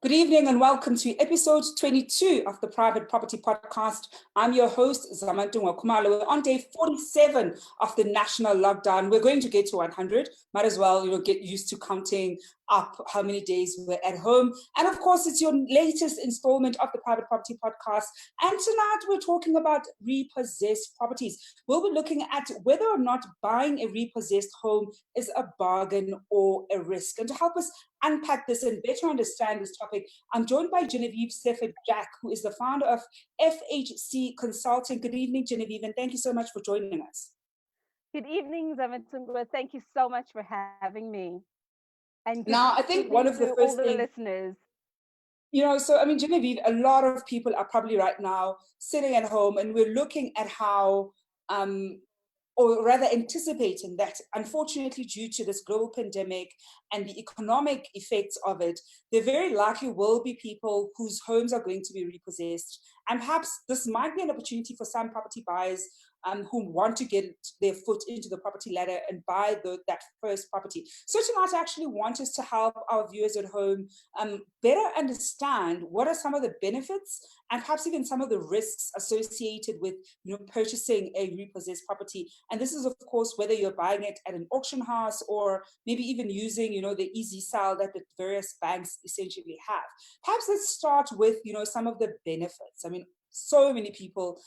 Good evening and welcome to episode 22 of the Private Property Podcast. I'm your host, Zamatungwa Khumalo. We're on day 47 of the national lockdown. We're going to get to 100. Might as well, get used to counting up how many days we're at home. And of course, it's your latest installment of the Private Property Podcast. And tonight we're talking about repossessed properties. We'll be looking at whether or not buying a repossessed home is a bargain or a risk. And to help us unpack this and better understand this topic, I'm joined by Genevieve Sefford-Jack, who is the founder of FHC Consulting. Good evening, Genevieve, and thank you so much for joining us. Good evening, Zamatungwa. Thank you so much for having me. And now, I think one of the to first all the things, listeners. Genevieve, a lot of people are probably right now sitting at home and we're looking at how, or rather anticipating that, unfortunately, due to this global pandemic and the economic effects of it, there very likely will be people whose homes are going to be repossessed. And perhaps this might be an opportunity for some property buyers who want to get their foot into the property ladder and buy that first property. So tonight I actually want us to help our viewers at home better understand what are some of the benefits and perhaps even some of the risks associated with purchasing a repossessed property. And this is, of course, whether you're buying it at an auction house or maybe even using, the easy sale that the various banks essentially have. Perhaps let's start with, some of the benefits. I mean, so many people,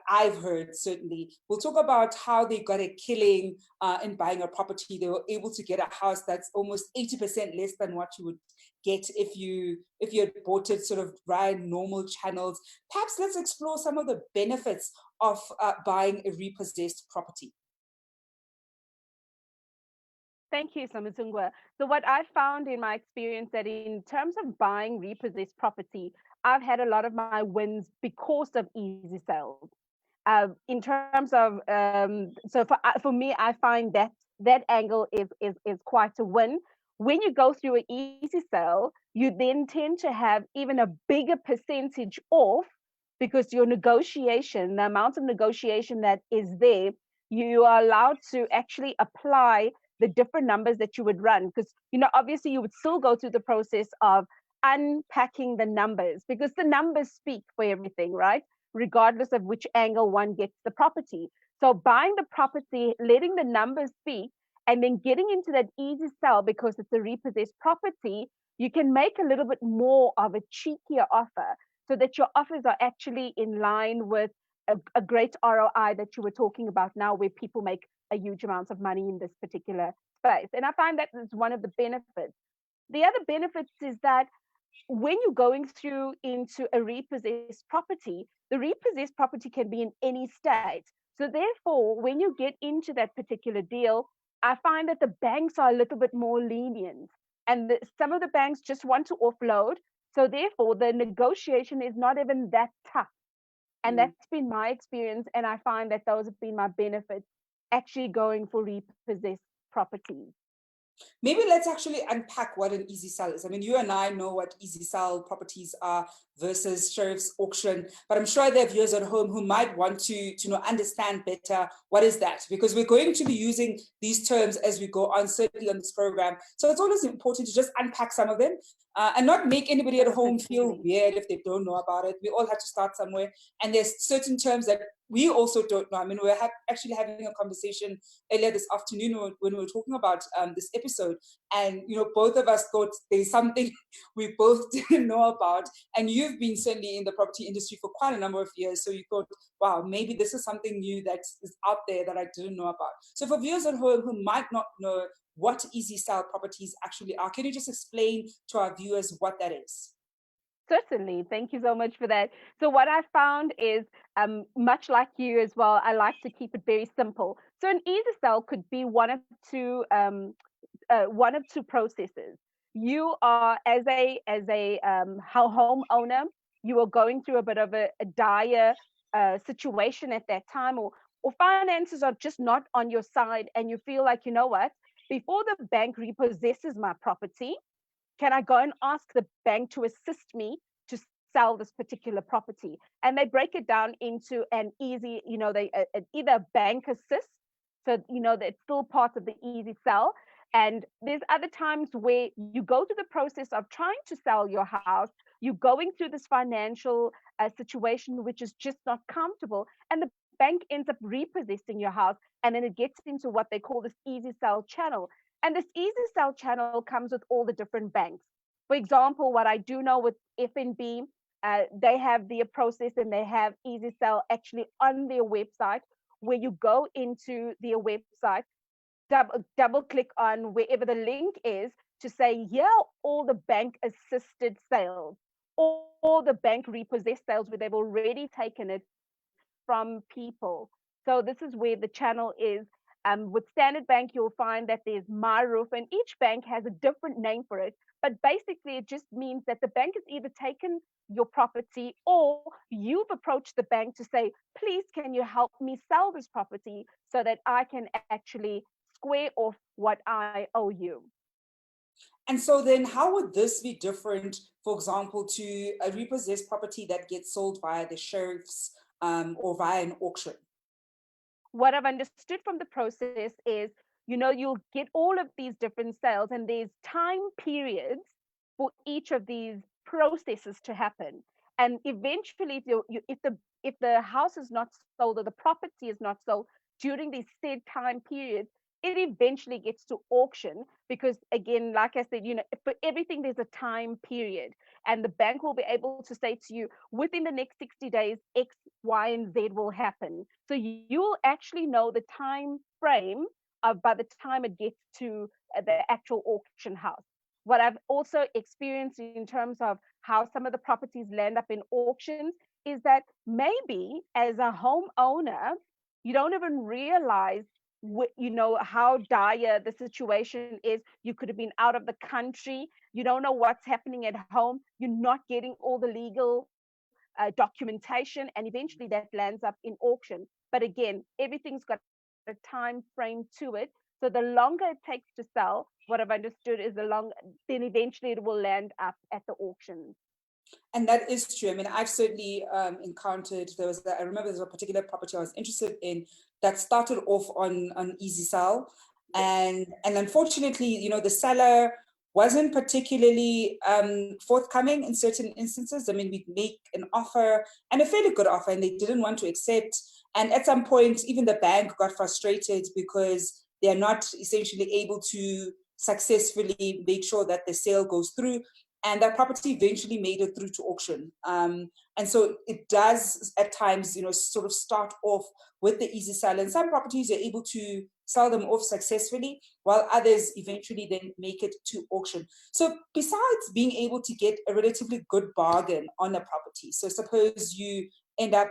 I've heard certainly, will talk about how they got a killing in buying a property. They were able to get a house that's almost 80% less than what you would get if you had bought it sort of via normal channels. Perhaps let's explore some of the benefits of buying a repossessed property. Thank you, Zamatungwa. So what I found in my experience that in terms of buying repossessed property, I've had a lot of my wins because of easy sales. In terms of so for me, I find that angle is quite a win. When you go through an easy sale, you then tend to have even a bigger percentage off because your negotiation, the amount of negotiation that is there, you are allowed to actually apply the different numbers that you would run. Because obviously you would still go through the process of unpacking the numbers because the numbers speak for everything, right? Regardless of which angle one gets the property. So buying the property, letting the numbers speak, and then getting into that easy sell because it's a repossessed property, you can make a little bit more of a cheekier offer so that your offers are actually in line with a great ROI that you were talking about now, where people make a huge amount of money in this particular space. And I find that is one of the benefits. The other benefits is that when you're going through into a repossessed property, the repossessed property can be in any state. So therefore, when you get into that particular deal, I find that the banks are a little bit more lenient. And some of the banks just want to offload. So therefore, the negotiation is not even that tough. And that's been my experience. And I find that those have been my benefits actually going for repossessed properties. Maybe let's actually unpack what an easy sell is. I mean, you and I know what easy sell properties are versus sheriff's auction, but I'm sure there are viewers at home who might want to understand better what is that, because we're going to be using these terms as we go on, certainly on this program. So it's always important to just unpack some of them and not make anybody at home feel weird if they don't know about it. We all have to start somewhere. And there's certain terms that we also don't know. I mean, we're actually having a conversation earlier this afternoon when we were talking about this episode, and both of us thought there's something we both didn't know about. And you've been certainly in the property industry for quite a number of years, so you thought, wow, maybe this is something new that is out there that I didn't know about. So for viewers at home who might not know what easy sell properties actually are, can you just explain to our viewers what that is? Certainly. Thank you so much for that. So what I found is, much like you as well, I like to keep it very simple. So an easy sell could be one of two processes. You are as a homeowner, you are going through a bit of a dire situation at that time, or finances are just not on your side, and you feel like, what, before the bank repossesses my property, can I go and ask the bank to assist me to sell this particular property? And they break it down into an easy, they either bank assist, so it's still part of the easy sell. And there's other times where you go through the process of trying to sell your house, you're going through this financial situation which is just not comfortable, and the bank ends up repossessing your house, and then it gets into what they call this easy sell channel. And this easy sell channel comes with all the different banks. For example, what I do know with FNB, they have their process and they have easy sell actually on their website, where you go into their website, double click on wherever the link is to say, yeah, all the bank assisted sales, or the bank repossessed sales where they've already taken it from people. So this is where the channel is. With Standard Bank, you'll find that there's My Roof, and each bank has a different name for it. But basically, it just means that the bank has either taken your property, or you've approached the bank to say, please, can you help me sell this property so that I can actually square off what I owe you. And so then how would this be different, for example, to a repossessed property that gets sold via the sheriff's or via an auction? What I've understood from the process is, you'll get all of these different sales, and there's time periods for each of these processes to happen. And eventually, if the house is not sold, or the property is not sold during these said time periods, it eventually gets to auction, because again, like I said, for everything there's a time period, and the bank will be able to say to you, within the next 60 days, X, Y, and Z will happen. So you will actually know the time frame of by the time it gets to the actual auction house. What I've also experienced in terms of how some of the properties land up in auctions is that maybe as a homeowner, you don't even realize how dire the situation is. You could have been out of the country, you don't know what's happening at home, you're not getting all the legal documentation, and eventually that lands up in auction. But again, everything's got a time frame to it. So the longer it takes to sell, what I've understood is then eventually it will land up at the auctions. And that is true. I mean, I've certainly encountered, I remember there was a particular property I was interested in that started off on Easy Sell. And unfortunately, the seller wasn't particularly forthcoming in certain instances. I mean, we'd make an offer, and a fairly good offer, and they didn't want to accept. And at some point, even the bank got frustrated because they're not essentially able to successfully make sure that the sale goes through. And that property eventually made it through to auction. And so it does at times, sort of start off with the easy sell. And some properties are able to sell them off successfully, while others eventually then make it to auction. So besides being able to get a relatively good bargain on a property, so suppose you end up,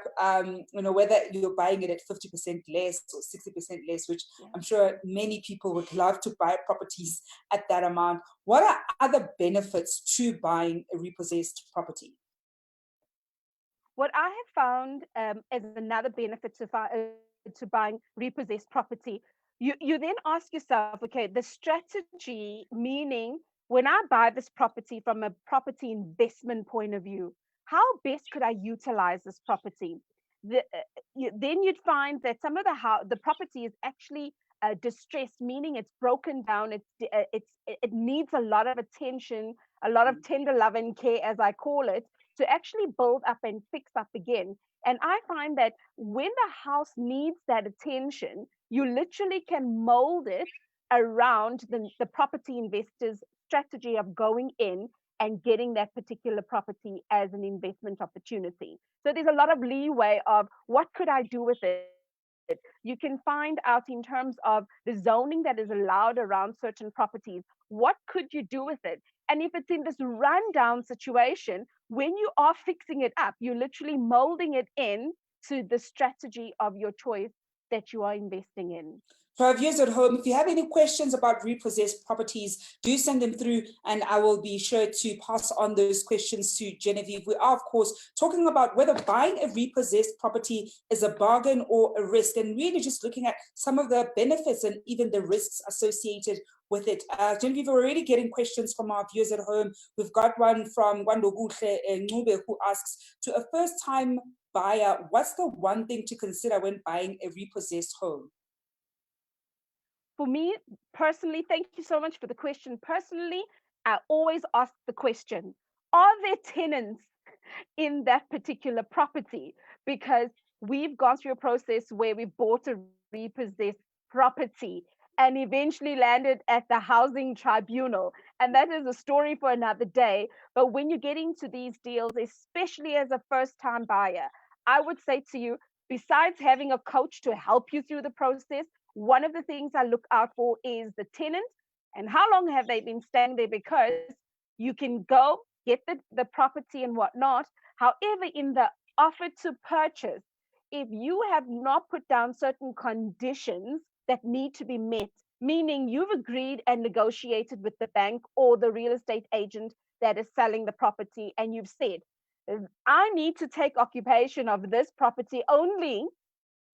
whether you're buying it at 50% less or 60% less, which I'm sure many people would love to buy properties at that amount. What are other benefits to buying a repossessed property? What I have found as another benefit to buying repossessed property, you then ask yourself, okay, the strategy, meaning when I buy this property from a property investment point of view, how best could I utilize this property? Then you'd find that some of the property is actually distressed, meaning it's broken down, it needs a lot of attention, a lot of tender love and care, as I call it, to actually build up and fix up again. And I find that when the house needs that attention, you literally can mold it around the property investor's strategy of going in and getting that particular property as an investment opportunity. So there's a lot of leeway of what could I do with it. You can find out in terms of the zoning that is allowed around certain properties. What could you do with it? And if it's in this rundown situation, when you are fixing it up, you're literally molding it in to the strategy of your choice that you are investing in. For our viewers at home, if you have any questions about repossessed properties, do send them through, and I will be sure to pass on those questions to Genevieve. We are, of course, talking about whether buying a repossessed property is a bargain or a risk, and really just looking at some of the benefits and even the risks associated with it. Genevieve, we're already getting questions from our viewers at home. We've got one from Wandoguhle Ncube, who asks, to a first-time buyer, what's the one thing to consider when buying a repossessed home? for me personally, thank you so much for the question. Personally, I always ask the question, are there tenants in that particular property? Because we've gone through a process where we bought a repossessed property and eventually landed at the housing tribunal. And that is a story for another day. But when you get into these deals, especially as a first time buyer, I would say to you, besides having a coach to help you through the process, one of the things I look out for is the tenant and how long have they been staying there, because you can go get the property and whatnot. However, in the offer to purchase, if you have not put down certain conditions that need to be met, meaning you've agreed and negotiated with the bank or the real estate agent that is selling the property, and you've said, I need to take occupation of this property only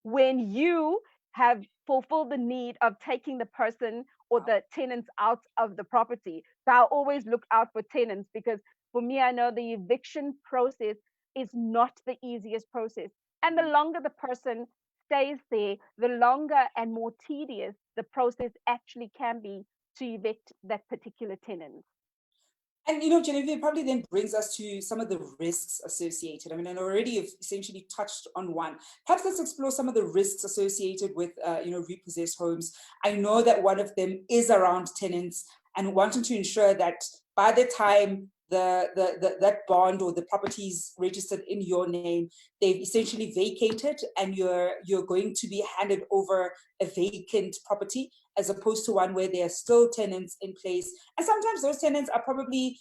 when you have fulfilled the need of taking the person or the tenants out of the property. So I always look out for tenants, because for me, I know the eviction process is not the easiest process. And the longer the person stays there, the longer and more tedious the process actually can be to evict that particular tenant. And you know, Genevieve, probably then brings us to some of the risks associated. I mean, and already you've essentially touched on one. Perhaps let's explore some of the risks associated with, repossessed homes. I know that one of them is around tenants and wanting to ensure that by the time that bond or the property is registered in your name, they've essentially vacated, and you're going to be handed over a vacant property as opposed to one where there are still tenants in place. And sometimes those tenants are probably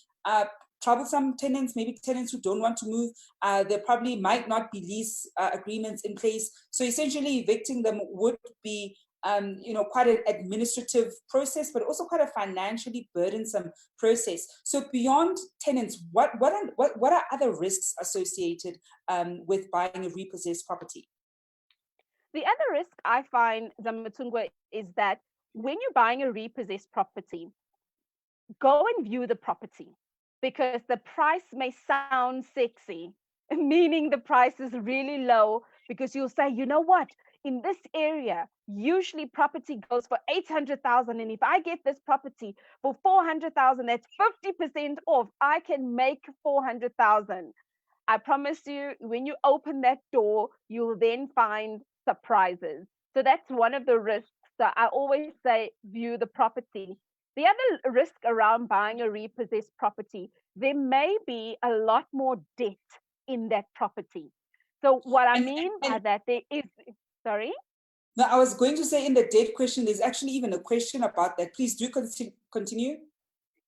troublesome tenants, maybe tenants who don't want to move. There probably might not be lease agreements in place. So essentially evicting them would be quite an administrative process, but also quite a financially burdensome process. So beyond tenants, what are other risks associated with buying a repossessed property? The other risk I find, Zamatungwa, is that when you're buying a repossessed property, go and view the property, because the price may sound sexy, meaning the price is really low, because you'll say, you know what, in this area, usually property goes for 800,000. And if I get this property for 400,000, that's 50% off. I can make 400,000. I promise you, when you open that door, you'll then find surprises. So that's one of the risks. So I always say, view the property. The other risk around buying a repossessed property, there may be a lot more debt in that property. So what I And, mean by and that, there is, sorry? now I was going to say, in the debt question, there's actually even a question about that. Please do continue.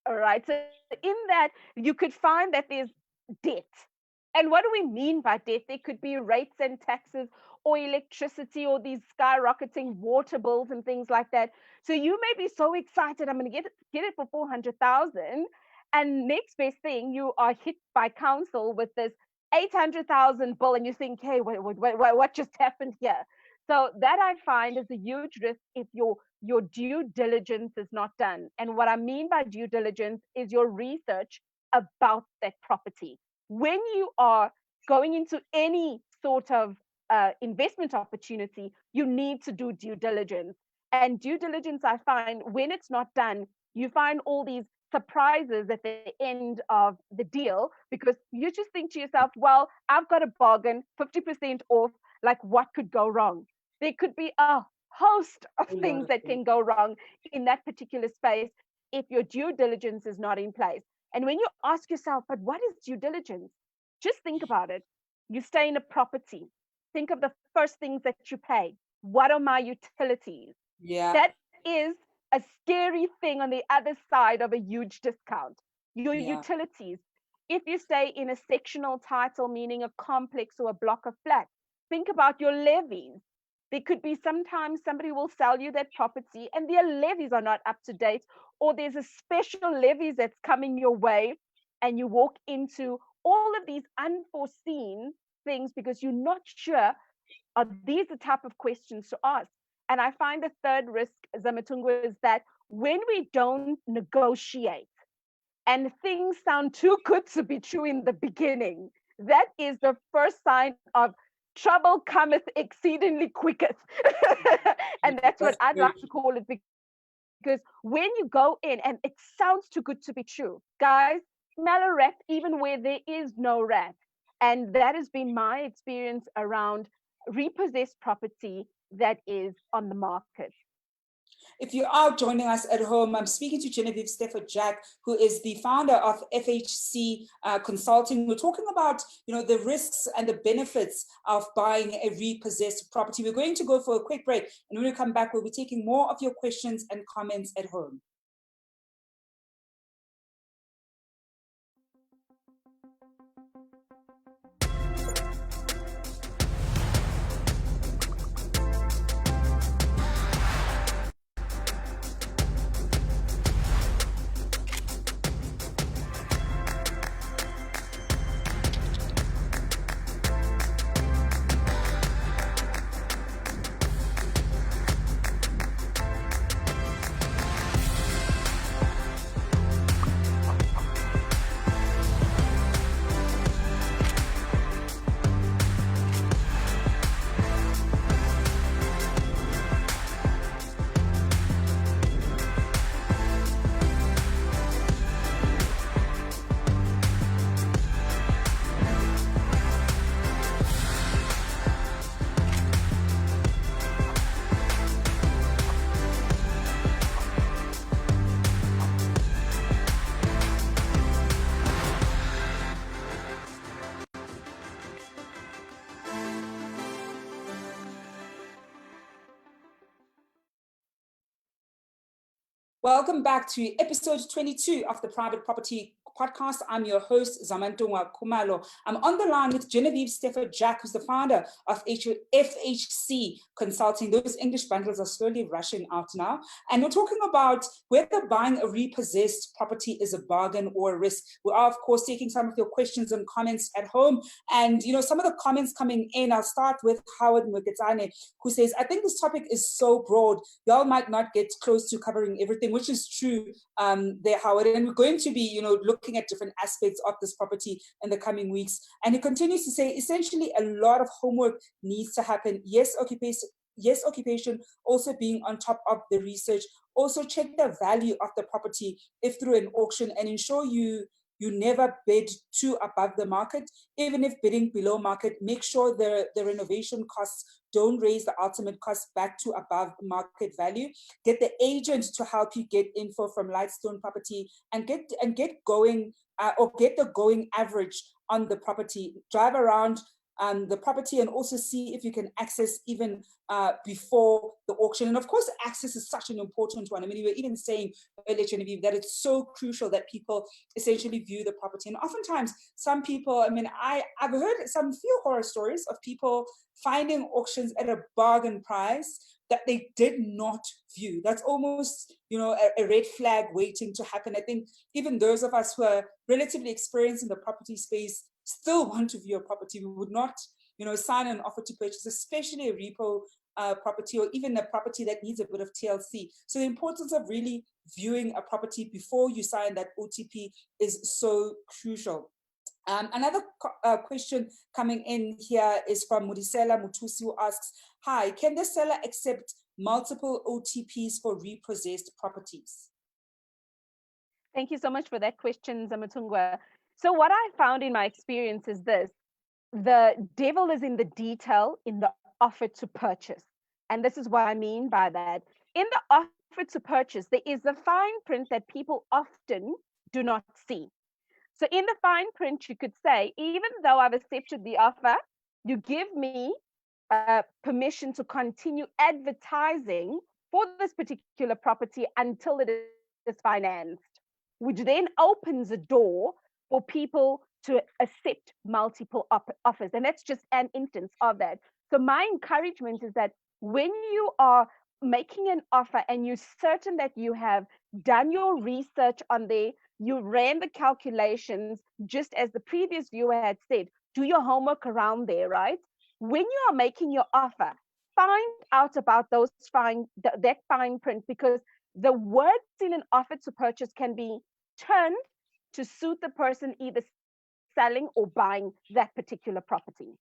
All right. So in that, you could find that there's debt. And what do we mean by debt? There could be rates and taxes or electricity or these skyrocketing water bills and things like that. So you may be so excited, I'm going to get it for 400,000. And next best thing, you are hit by council with this 800,000 bill, and you think, hey, what just happened here? So that I find is a huge risk if your due diligence is not done. And what I mean by due diligence is your research about that property. When you are going into any sort of investment opportunity, you need to do due diligence. And due diligence, I find, when it's not done, you find all these surprises at the end of the deal, because you just think to yourself, well, I've got a bargain, 50% off, like what could go wrong? There could be a host of A lot things of that things. can go wrong in that particular space if your due diligence is not in place. And when you ask yourself, but what is due diligence? Just think about it. You stay in a property. Think of the first things that you pay. What are my utilities? Yeah, That is a scary thing on the other side of a huge discount. Your yeah, utilities. If you stay in a sectional title, meaning a complex or a block of flats, think about your levies. There could be sometimes somebody will sell you that property and their levies are not up to date, or there's a special levies that's coming your way, and you walk into all of these unforeseen things because you're not sure, are these the type of questions to ask? And I find the third risk, Zamatungwa, is that when we don't negotiate and things sound too good to be true in the beginning, that is the first sign of trouble cometh exceedingly quicketh. And yeah, that's what that's I'd very like to true. call it, because when you go in and it sounds too good to be true, guys, smell a rat even where there is no rat. And that has been my experience around repossessed property that is on the market. If you are joining us at home, I'm speaking to Genevieve Stefford Jack, who is the founder of FHC Consulting. We're talking about, the risks and the benefits of buying a repossessed property. We're going to go for a quick break, and when we come back, we'll be taking more of your questions and comments at home. Welcome back to episode 22 of the Private Property Podcast. I'm your host, Zamatungwa Khumalo. I'm on the line with Genevieve Stefford Jack, who's the founder of FHC Consulting. Those English bundles are slowly rushing out now. And we're talking about whether buying a repossessed property is a bargain or a risk. We are, of course, taking some of your questions and comments at home. And, some of the comments coming in, I'll start with Howard Muketane, who says, I think this topic is so broad, y'all might not get close to covering everything, which is true there, Howard. And we're going to be, looking at different aspects of this property in the coming weeks. And he continues to say, essentially, a lot of homework needs to happen. Yes, occupation, also being on top of the research. Also check the value of the property if through an auction, and ensure you never bid too above the market. Even if bidding below market, make sure the renovation costs don't raise the ultimate cost back to above market value. Get the agent to help you get info from Lightstone Property, and get going or get the going average on the property. Drive around the property and also see if you can access even before the auction. And of course, access is such an important one. I mean, we were even saying earlier, Genevieve, that it's so crucial that people essentially view the property. And oftentimes, some people, I mean, I've heard some few horror stories of people finding auctions at a bargain price that they did not view. That's almost, a red flag waiting to happen. I think even those of us who are relatively experienced in the property space still want to view a property. We would not, sign an offer to purchase, especially a repo property, or even a property that needs a bit of TLC. So the importance of really viewing a property before you sign that OTP is so crucial. Another question coming in here is from Mudisela Mutusi, who asks, hi, can the seller accept multiple OTPs for repossessed properties? Thank you so much for that question, Zamatungwa. So what I found in my experience is this: the devil is in the detail in the offer to purchase. And this is what I mean by that. In the offer to purchase, there is the fine print that people often do not see. So in the fine print, you could say, even though I've accepted the offer, you give me permission to continue advertising for this particular property until it is financed, which then opens a door for people to accept multiple offers. And that's just an instance of that. So my encouragement is that when you are making an offer and you're certain that you have done your research on there, you ran the calculations, just as the previous viewer had said, do your homework around there, right? When you are making your offer, find out about that fine print, because the words in an offer to purchase can be turned to suit the person either selling or buying that particular property.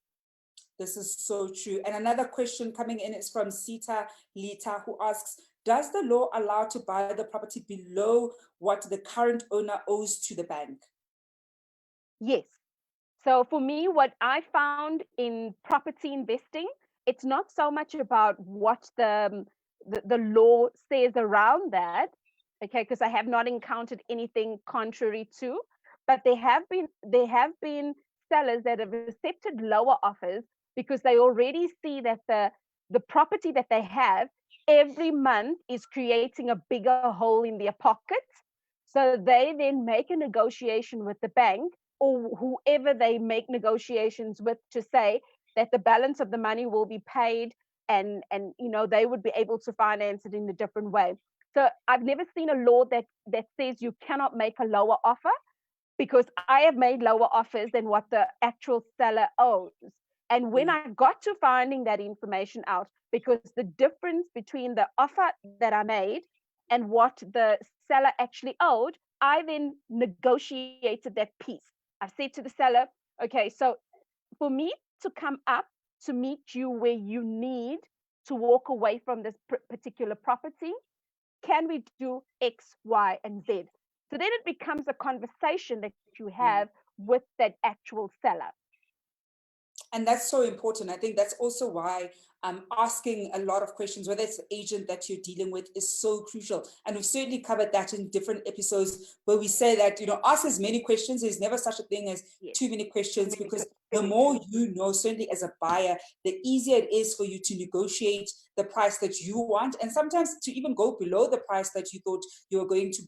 This is so true. And another question coming in is from Sita Lita, who asks, Does the law allow to buy the property below what the current owner owes to the bank? Yes. So for me, what I found in property investing, it's not so much about what the law says around that, okay, because I have not encountered anything contrary to, but there have been sellers that have accepted lower offers because they already see that the property that they have every month is creating a bigger hole in their pocket. So they then make a negotiation with the bank or whoever they make negotiations with to say that the balance of the money will be paid, and they would be able to finance it in a different way. So I've never seen a law that says you cannot make a lower offer, because I have made lower offers than what the actual seller owes. And when Mm. I got to finding that information out, because the difference between the offer that I made and what the seller actually owed, I then negotiated that piece. I said to the seller, okay, so for me to come up to meet you where you need to walk away from this particular property, can we do X, Y, and Z? So then it becomes a conversation that you Mm. have with that actual seller. And that's so important. I think that's also why asking a lot of questions, whether it's the agent that you're dealing with, is so crucial. And we've certainly covered that in different episodes where we say that, ask as many questions. There's never such a thing as Yes, too many too questions, many because questions. the Very more true. you know, certainly as a buyer, the easier it is for you to negotiate the price that you want, and sometimes to even go below the price that you thought you were going to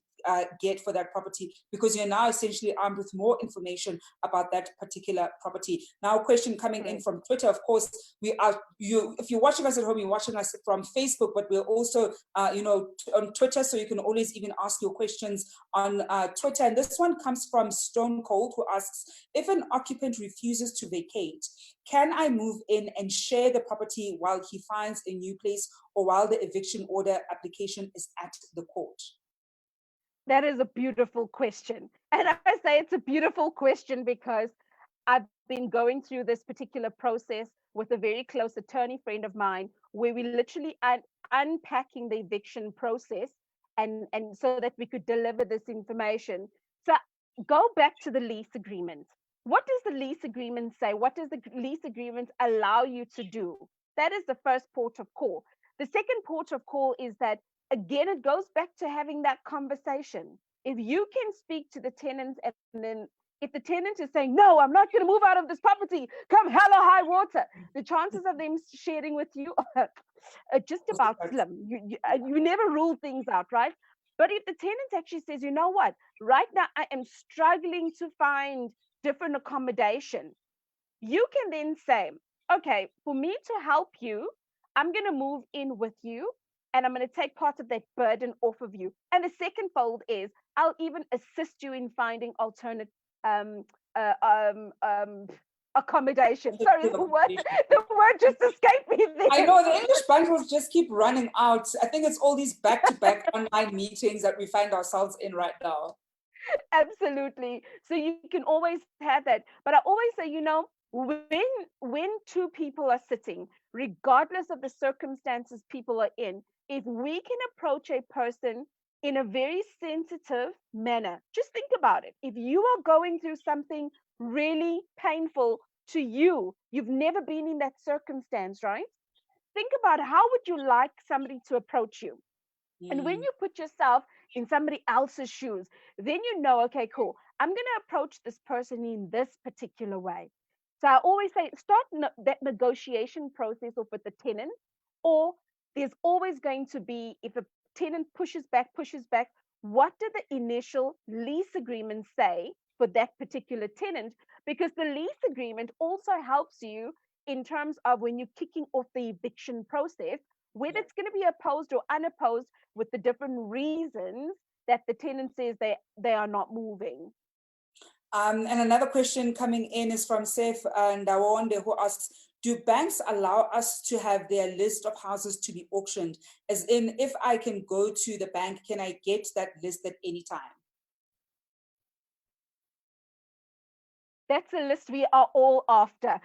get for that property, because you're now essentially armed with more information about that particular property. Now, a question coming in Correct. from Twitter. Of course, if you're watching us at home, you're watching us from Facebook, but we're also on Twitter, so you can always even ask your questions on Twitter. And this one comes from Stone Cold, who asks, if an occupant refuses to vacate, can I move in and share the property while he finds a new place, or while the eviction order application is at the court? That is a beautiful question. And I say it's a beautiful question because I've been going through this particular process with a very close attorney friend of mine, where we literally unpacking the eviction process, and so that we could deliver this information. So go back to the lease agreement. What does the lease agreement say? What does the lease agreement allow you to do? That is the first port of call. The second port of call is that, again, it goes back to having that conversation. If you can speak to the tenants, and then if the tenant is saying, no, I'm not going to move out of this property, come hell or high water, the chances of them sharing with you are just about slim. You never rule things out, right? But if the tenant actually says, you know what, right now I am struggling to find different accommodation, you can then say, okay, for me to help you, I'm going to move in with you, and I'm going to take part of that burden off of you. And the second fold is, I'll even assist you in finding alternate um, uh, um, um, accommodation. Sorry, the word just escaped me I then. know the English bundles just keep running out. I think it's all these back-to-back online meetings that we find ourselves in right now. Absolutely. So you can always have that. But I always say, when two people are sitting, regardless of the circumstances people are in, if we can approach a person in a very sensitive manner, just think about it. If you are going through something really painful to you, you've never been in that circumstance, right? Think about, how would you like somebody to approach you? And when Mm. you put yourself in somebody else's shoes, then you know, okay, cool, I'm going to approach this person in this particular way. So I always say, start that negotiation process off with the tenant, or there's always going to be, if a tenant pushes back, what did the initial lease agreement say for that particular tenant? Because the lease agreement also helps you in terms of when you're kicking off the eviction process, whether Yeah. it's going to be opposed or unopposed, with the different reasons that the tenant says they are not moving. And another question coming in is from Seth Ndawonde, who asks, do banks allow us to have their list of houses to be auctioned? As in, if I can go to the bank, can I get that list at any time? That's a list we are all after.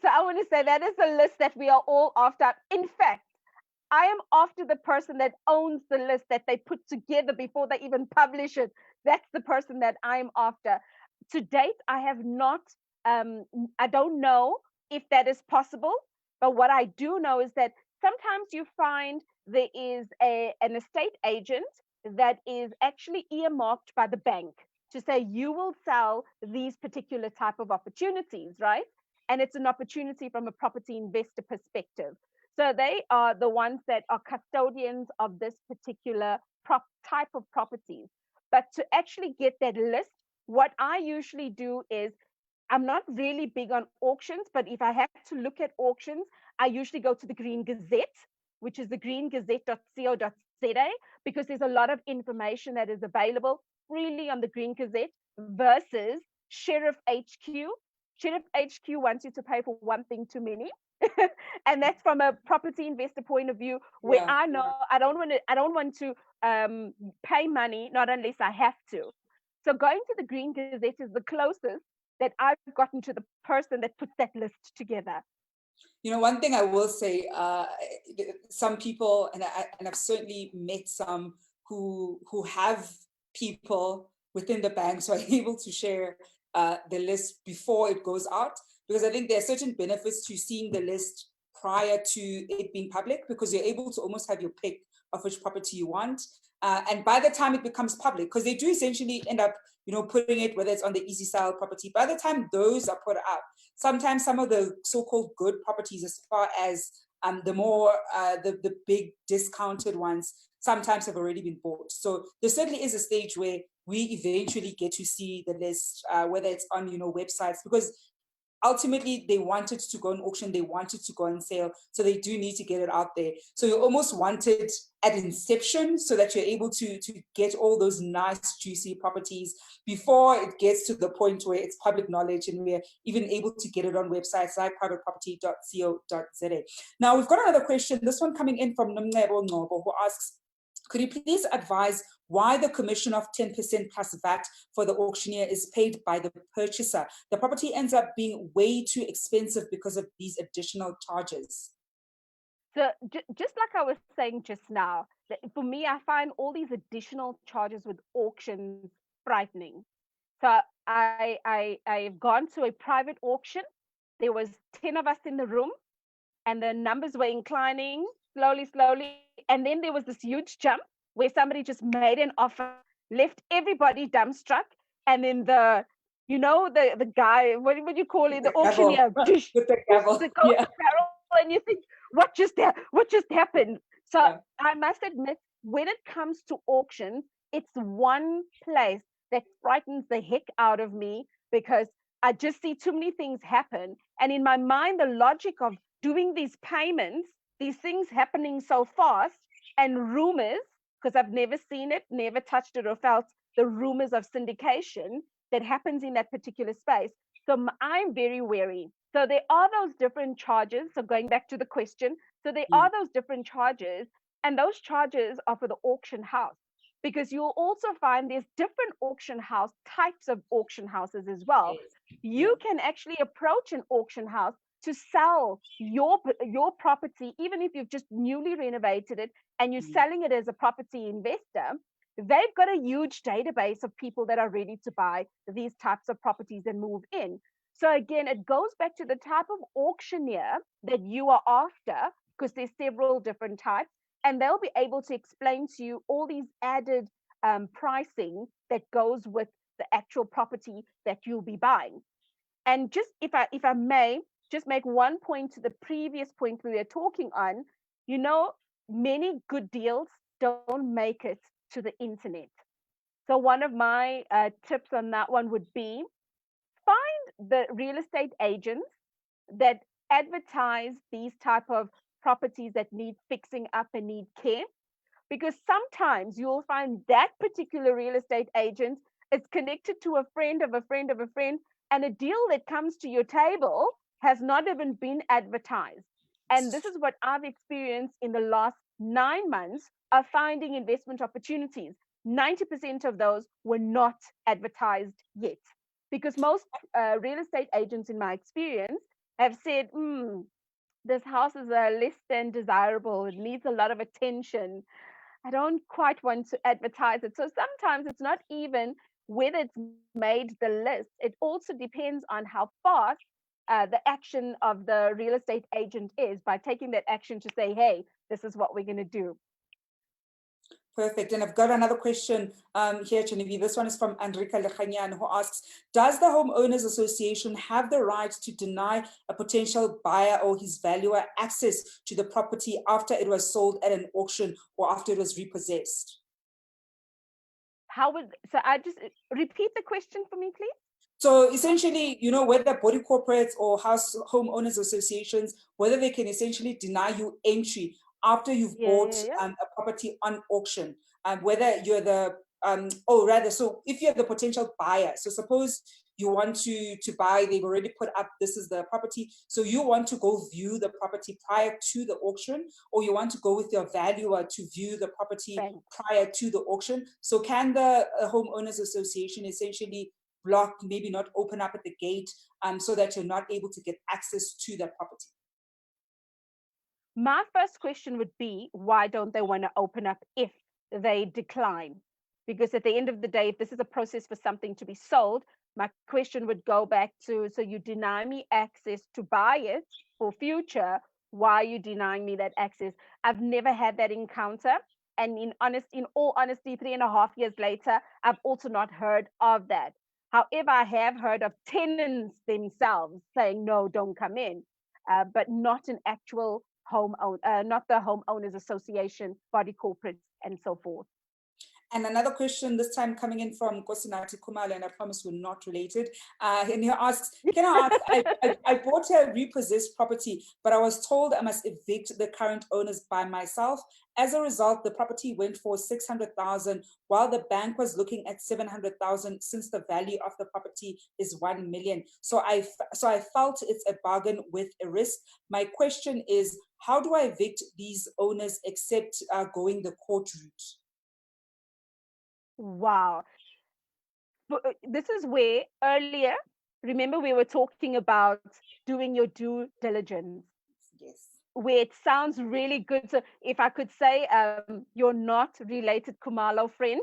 So I want to say that is a list that we are all after. In fact, I am after the person that owns the list that they put together before they even publish it. That's the person that I'm after. To date, I have not, I don't know if that is possible. But what I do know is that sometimes you find there is an estate agent that is actually earmarked by the bank to say you will sell these particular type of opportunities, right? And it's an opportunity from a property investor perspective. So they are the ones that are custodians of this particular type of properties. But to actually get that list, what I usually do is I'm not really big on auctions, but if I have to look at auctions, I usually go to the Green Gazette, which is the greengazette.co.za, because there's a lot of information that is available freely on the Green Gazette versus Sheriff HQ. Sheriff HQ wants you to pay for one thing too many. And that's from a property investor point of view, where Yeah. I know I don't want to pay money, not unless I have to. So going to the Green Gazette is the closest that I've gotten to the person that puts that list together. You know, one thing I will say, some people, and I've certainly met some who have people within the banks who are able to share the list before it goes out, because I think there are certain benefits to seeing the list prior to it being public, because you're able to almost have your pick of which property you want. And by the time it becomes public, because they do essentially end up, you know, putting it, whether it's on the easy sale property, by the time those are put up, sometimes some of the so-called good properties, as far as the more the big discounted ones, sometimes have already been bought. So there certainly is a stage where we eventually get to see the list, whether it's on, you know, websites, because ultimately they wanted to go on auction, they wanted to go on sale, so they do need to get it out there. So you almost want it at inception, so that you're able to get all those nice juicy properties before it gets to the point where it's public knowledge and we're even able to get it on websites like privateproperty.co.za. Now we've got another question, this one coming in from Nomcebo Ngobo, who asks, could you please advise why the commission of 10% plus VAT for the auctioneer is paid by the purchaser? The property ends up being way too expensive because of these additional charges. So just like I was saying just now, for me, I find all these additional charges with auctions frightening. So I've gone to a private auction. There was 10 of us in the room, and the numbers were inclining slowly. And then there was this huge jump where somebody just made an offer, left everybody dumbstruck, and then the guy, what do you call it, the auctioneer, with the gavel, the barrel, and you think, what just happened? So yeah. I must admit, when it comes to auctions, it's one place that frightens the heck out of me, because I just see too many things happen. And in my mind, the logic of doing these payments, these things happening so fast, and rumors, because I've never seen it, never touched it or felt the rumors of syndication that happens in that particular space. So I'm very wary. So there are those different charges. So going back to the question, so there are those different charges, and those charges are for the auction house, because you'll also find there's different auction house types of auction houses as well. You can actually approach an auction house to sell your property, even if you've just newly renovated it and you're selling it as a property investor. They've got a huge database of people that are ready to buy these types of properties and move in. So again, it goes back to the type of auctioneer that you are after, because there's several different types, and they'll be able to explain to you all these added pricing that goes with the actual property that you'll be buying. And just if I may just make one point to the previous point we were talking on, many good deals don't make it to the internet. So one of my tips on that one would be, find the real estate agents that advertise these type of properties that need fixing up and need care, because sometimes you'll find that particular real estate agent is connected to a friend of a friend of a friend, and a deal that comes to your table has not even been advertised. And this is what I've experienced in the last 9 months of finding investment opportunities. 90% of those were not advertised yet, because most real estate agents, in my experience, have said, this house is less than desirable. It needs a lot of attention. I don't quite want to advertise it. So sometimes it's not even whether it's made the list. It also depends on how fast the action of the real estate agent is by taking that action to say, hey, this is what we're going to do. Perfect. And I've got another question here, Genevieve. This one is from Enrica Lechanyan, who asks, does the Homeowners Association have the right to deny a potential buyer or his valuer access to the property after it was sold at an auction or after it was repossessed? So I just repeat the question for me, please. So essentially, you know, whether body corporates or homeowners associations, whether they can essentially deny you entry after you've bought Yeah. a property on auction, whether you're the, so if you're the potential buyer, so suppose you want to buy, they've already put up, this is the property, so you want to go view the property prior to the auction, or you want to go with your valuer to view the property Thanks. prior to the auction. So can the homeowners association essentially block, maybe not open up at the gate, so that you're not able to get access to that property? My first question would be, why don't they want to open up if they decline? Because at the end of the day, if this is a process for something to be sold, my question would go back to, so you deny me access to buy it for future, why are you denying me that access? I've never had that encounter. And in all honesty, 3.5 years later, I've also not heard of that. However, I have heard of tenants themselves saying, no, don't come in, but not an actual not the homeowners association, body corporates, and so forth. And another question, this time coming in from Khumalo, and I promise we're not related. And he asks, can I ask, I bought a repossessed property, but I was told I must evict the current owners by myself. As a result, the property went for 600,000, while the bank was looking at 700,000, since the value of the property is 1 million. So I felt it's a bargain with a risk. My question is, how do I evict these owners except going the court route? Wow. This is where earlier, remember, we were talking about doing your due diligence, Yes. where it sounds really good. So if I could say, you're not related, Khumalo friend,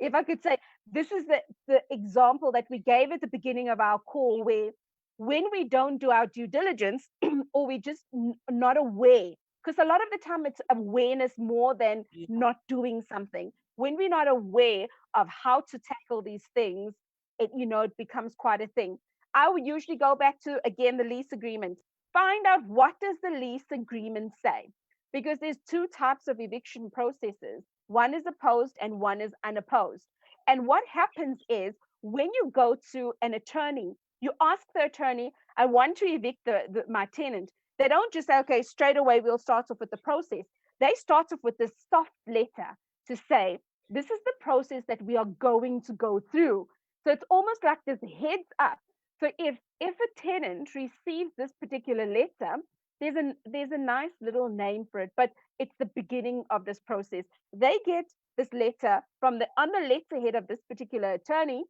if I could say, this is the example that we gave at the beginning of our call, where when we don't do our due diligence or we just not aware, because a lot of the time it's awareness more than Yeah. not doing something. When we're not aware of how to tackle these things, it becomes quite a thing. I would usually go back to, again, the lease agreement. Find out, what does the lease agreement say? Because there's two types of eviction processes. One is opposed and one is unopposed. And what happens is, when you go to an attorney, you ask the attorney, I want to evict my tenant. They don't just say, okay, straight away, we'll start off with the process. They start off with this soft letter to say, this is the process that we are going to go through. So it's almost like this heads up. So if a tenant receives this particular letter, there's a nice little name for it, but it's the beginning of this process. They get this letter from on the letterhead of this particular attorney,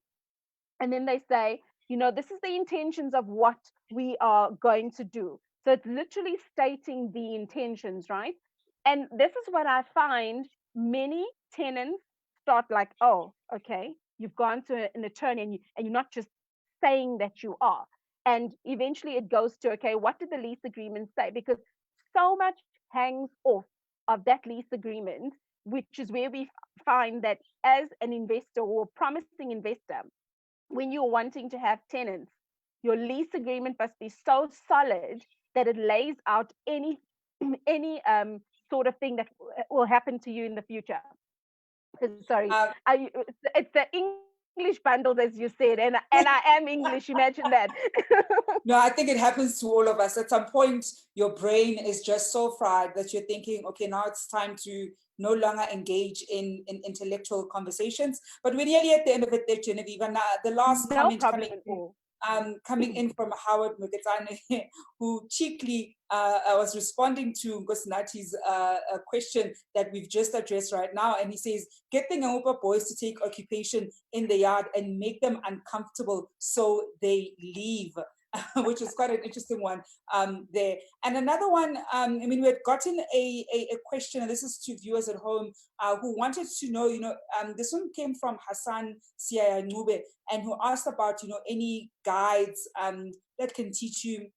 and then they say, this is the intentions of what we are going to do. So it's literally stating the intentions, right? And this is what I find many tenants start like, oh, okay, you've gone to an attorney, and you're not just saying that you are. And eventually it goes to, okay, what did the lease agreement say? Because so much hangs off of that lease agreement, which is where we find that as an investor or promising investor, when you're wanting to have tenants, your lease agreement must be so solid that it lays out any sort of thing that will happen to you in the future. Sorry, Um, it's the English bundles, as you said, and I am English. Imagine that. no, I think it happens to all of us. At some point, your brain is just so fried that you're thinking, okay, now it's time to no longer engage in intellectual conversations. But we're nearly at the end of it there, Genevieve. And the last No comment problem at all. coming in from Howard Mugetsane, who cheekily was responding to Ngosinati's question that we've just addressed right now. And he says, get the Ngamupa boys to take occupation in the yard and make them uncomfortable so they leave. which is quite an interesting one there. And another one, I mean, we had gotten a question, and this is to viewers at home who wanted to know, this one came from Hassan Siayanube, and who asked about, any guides that can teach you,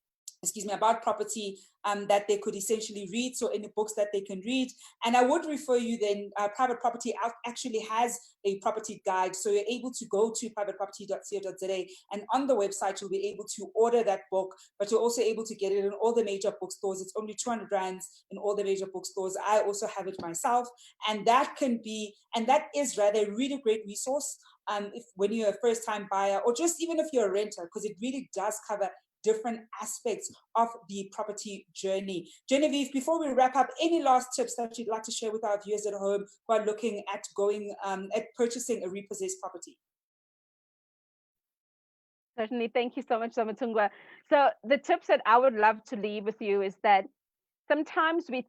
about property that they could essentially read, so any books that they can read. And I would refer you then, Private Property actually has a property guide, so you're able to go to privateproperty.co.za, and on the website you'll be able to order that book, but you're also able to get it in all the major bookstores. It's only 200 rands in all the major bookstores. I also have it myself, and that is rather a really great resource if when you're a first-time buyer, or just even if you're a renter, because it really does cover different aspects of the property journey. Genevieve, before we wrap up, any last tips that you'd like to share with our viewers at home who are looking at at purchasing a repossessed property? Certainly. Thank you so much, Zamatungwa. So the tips that I would love to leave with you is that sometimes we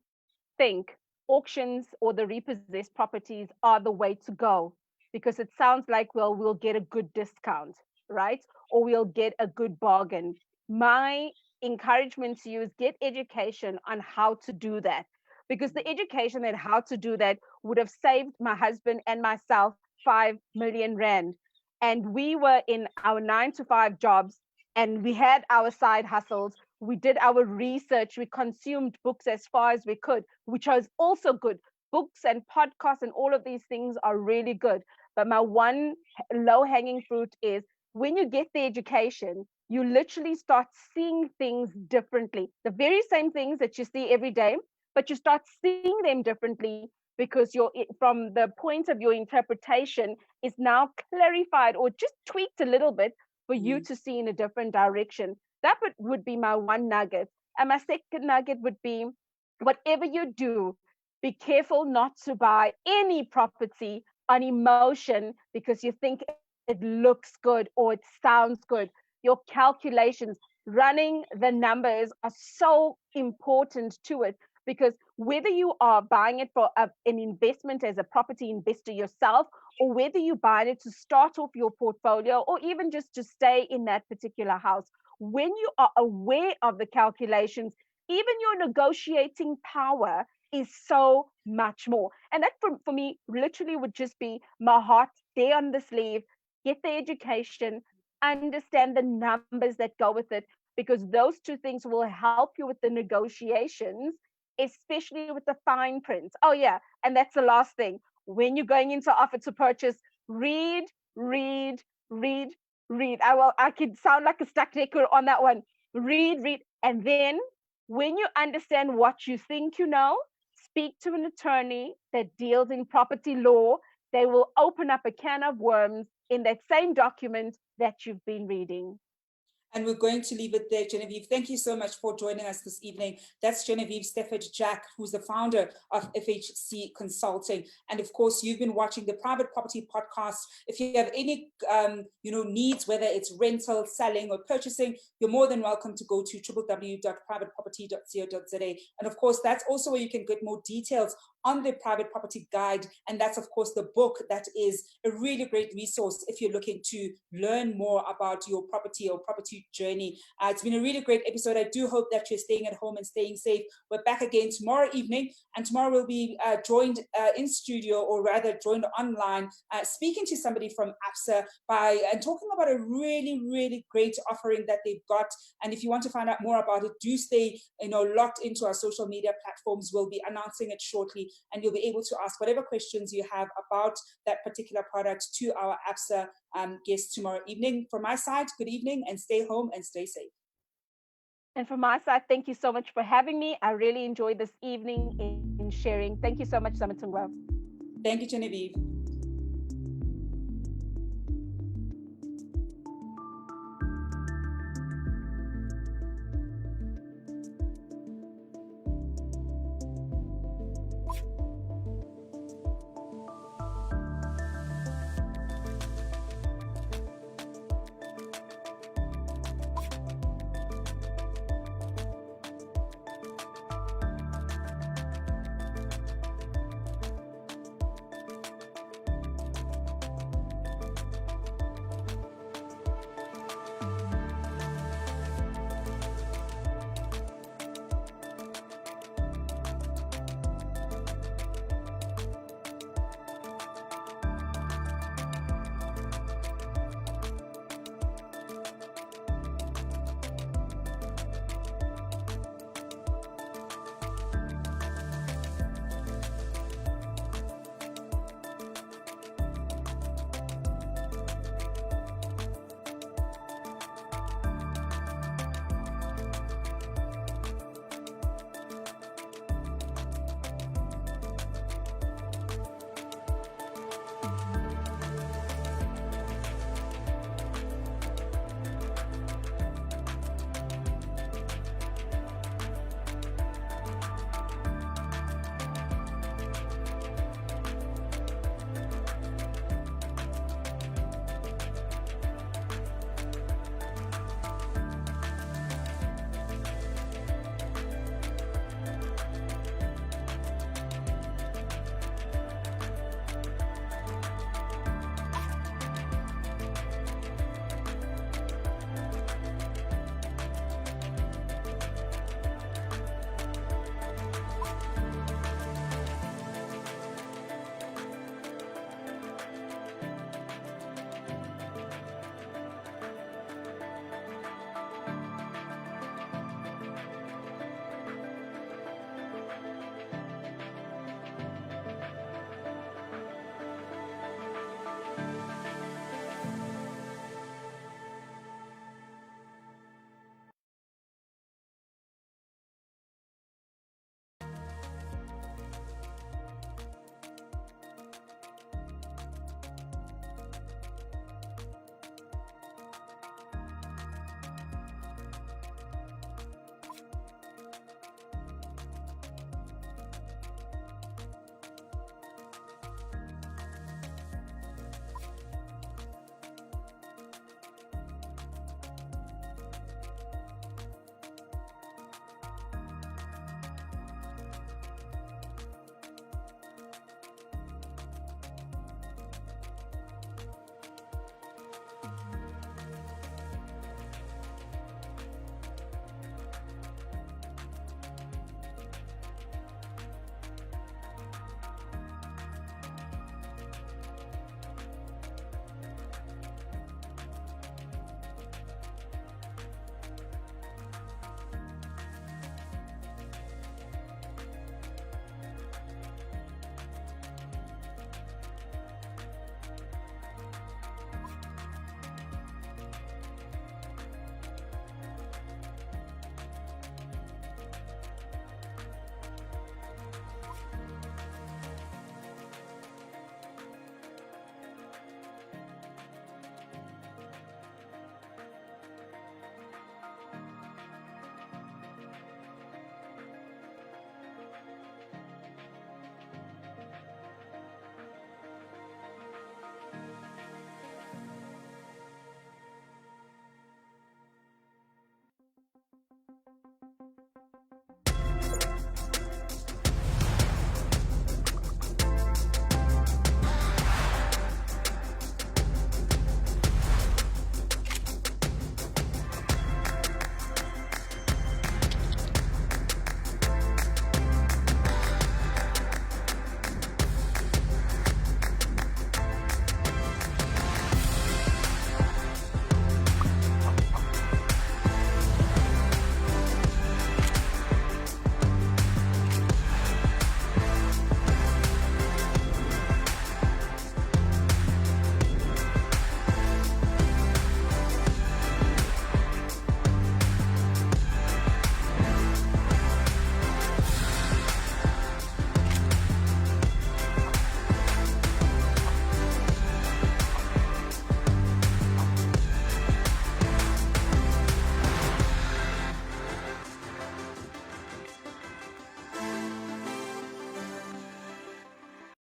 think auctions or the repossessed properties are the way to go because it sounds like, well, we'll get a good discount, right? Or we'll get a good bargain. My encouragement to you is get education on how to do that, because the education on how to do that would have saved my husband and myself 5 million rand. And we were in our 9 to 5 jobs, and we had our side hustles. We did our research. We consumed books as far as we could, which was also good. Books and podcasts and all of these things are really good. But my one low hanging fruit is when you get the education, you literally start seeing things differently. The very same things that you see every day, but you start seeing them differently because you're from the point of your interpretation is now clarified or just tweaked a little bit for you to see in a different direction. That would be my one nugget. And my second nugget would be whatever you do, be careful not to buy any property on emotion because you think it looks good or it sounds good. Your calculations, running the numbers are so important to it, because whether you are buying it for an investment as a property investor yourself, or whether you buy it to start off your portfolio, or even just to stay in that particular house, when you are aware of the calculations, even your negotiating power is so much more. And that for me literally would just be my heart there on the sleeve. Get the education, understand the numbers that go with it, because those two things will help you with the negotiations, especially with the fine print. Oh yeah, and that's the last thing. When you're going into offer to purchase, read, read, read, read. I could sound like a stuck record on that one. Read, and then when you understand what you think you know, speak to an attorney that deals in property law. They will open up a can of worms in that same document that you've been reading. And we're going to leave it there, Genevieve. Thank you so much for joining us this evening. That's Genevieve Stafford-Jack, who's the founder of FHC Consulting. And of course, you've been watching the Private Property Podcast. If you have any needs, whether it's rental, selling, or purchasing, you're more than welcome to go to www.privateproperty.co.za. And of course, that's also where you can get more details on the Private Property Guide. And that's, of course, the book that is a really great resource if you're looking to learn more about your property or property journey. It's been a really great episode. I do hope that you're staying at home and staying safe. We're back again tomorrow evening, and tomorrow we'll be joined in studio, or rather joined online, speaking to somebody from ABSA and talking about a really, really great offering that they've got. And if you want to find out more about it, do stay locked into our social media platforms. We'll be announcing it shortly, and you'll be able to ask whatever questions you have about that particular product to our ABSA guests tomorrow evening. From my side, good evening, and stay home and stay safe. And from my side, thank you so much for having me. I really enjoyed this evening in sharing. Thank you so much, Zamatungwa. Thank you, Genevieve.